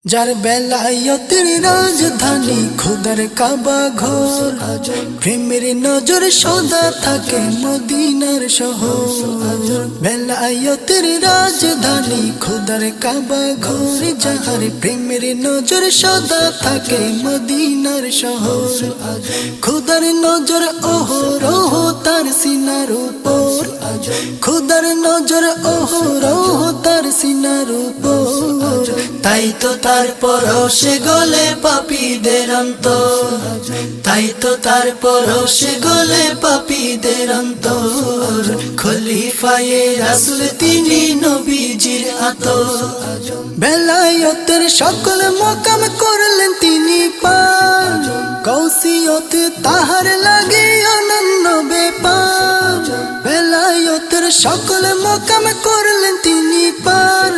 যার বেলায়তের রাজধানী খোদার কাবা ঘর, প্রেমের নজর সদা থাকে মদিনার শহর। বেলায়তের রাজধানী খোদার কাবা ঘর, যাহার প্রেমের নজর সদা থাকে মদিনার শহর। খোদার নজর অহরহ তার সিনার উপর, খোদার নজর অহরহ তার সিনার উপর। তাই তো তার পরশে গলে পাপীদের অন্তর, তাই তো তার পরশে গলে পাপীদের অন্তর। খলিফায়ে রাসূল তিনি নবীজির আতর। বেলায়েতের সকল মাকাম করলেন তিনি পার, গৌসিয়ত তাহার লাগে অনন্য ব্যাপার। বেলায়েতের সকল মাকাম করলেন তিনি পার,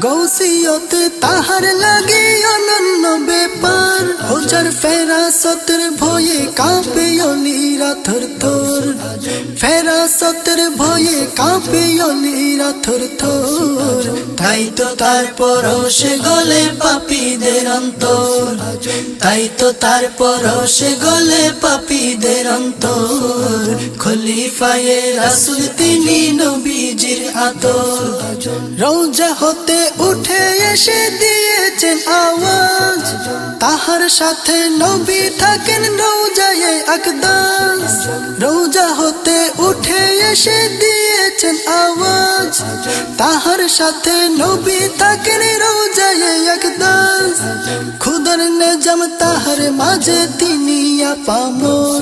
গৌসিয়ত তাহার লাগে অনন্য ব্যাপার। হোজার ফেরাসতের ভয়ে কাঁপে অলিরা থরথর, ফেরাসতের ভয়ে কাঁপে অলিরা থরথর। তাই তো তার পরশে গলে পাপীদের অন্তর, তাই তো তার পরশে গলে পাপীদের অন্তর। খলিফায়ে রাসূল তিনি নবীজির আতর। রওজা হতে উঠে এসে দিয়েছেন আওয়াজ, তাহার সাথে নবী থাকেন রওজায়ে আকদাস। রওজা হতে উঠে এসে দিয়েছেন আওয়াজ, তাহার সাথে নবী থাকেন রওজায়ে আকদাস। খুদার নিজাম তাহার মাঝে তিনি আপামর,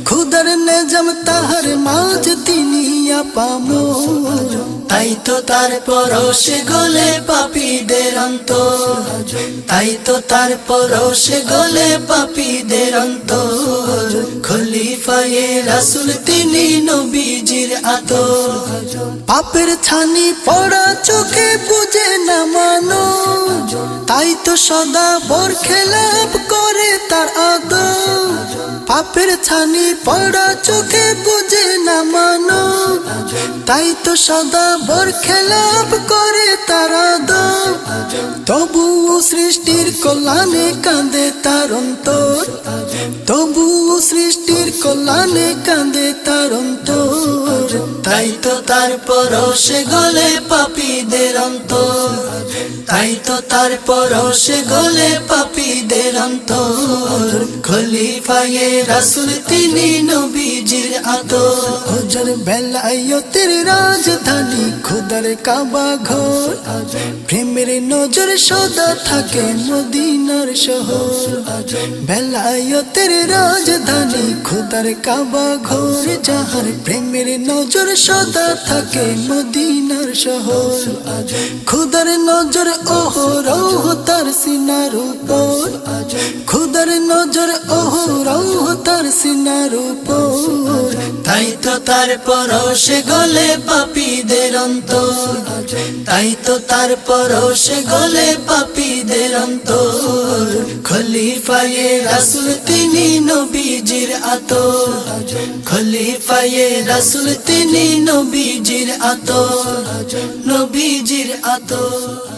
খুদার নিজাম তাহার মাঝে তিনি আপামর। তাই তো তার পরশে গলে পাপীদের অন্তর, তাই তো তার পরশে গলে পাপীদের অন্তর। খলিফায়ে রাসূল তিনি নবীজির আতর। পাপের ছানি পড়া চোখে বুঝে না মানুষ, তাই তো সদা বরখেলাপ করে তার আদর। পাপের ছানি পড়া চোখে বুঝে না মানুষ, তাই তো সদা বরখেলাপ করে তার আদর। তবু সৃষ্টির কল্যাণে কাঁদে তার অন্তর, তবু সৃষ্টির কল্যাণে কাঁদে তার অন্তর। তাই তো তার পরশে গলে পাপীদের অন্তর, তাই তো তার পরশে গলে পাপীদের অন্তর। খলিফায়ে রাসূল তিনি নবীজির আতর। হোজার বেলায়েতের রাজধানী খোদার কাবা ঘর, প্রেমের নজর সদা থাকে মদিনার শহর। বেলায়েতের রাজধানী খোদার কাবা ঘর, যাহার প্রেমের নজর সদা থাকে মদিনার শহর। খোদার নজর অহরহ তার সিনার উপর, খোদার নজর অহরহ তার সিনার উপর। তাই তো তার পরশে গলে পাপীদের অন্তর, তাই তো তার পরশে গলে পাপীদের অন্তর। খলিফায়ে রাসূল তিনি নবীজির আতর, খলিফায়ে রাসূল তিনি নবীজির আতর, নবীজির আতর।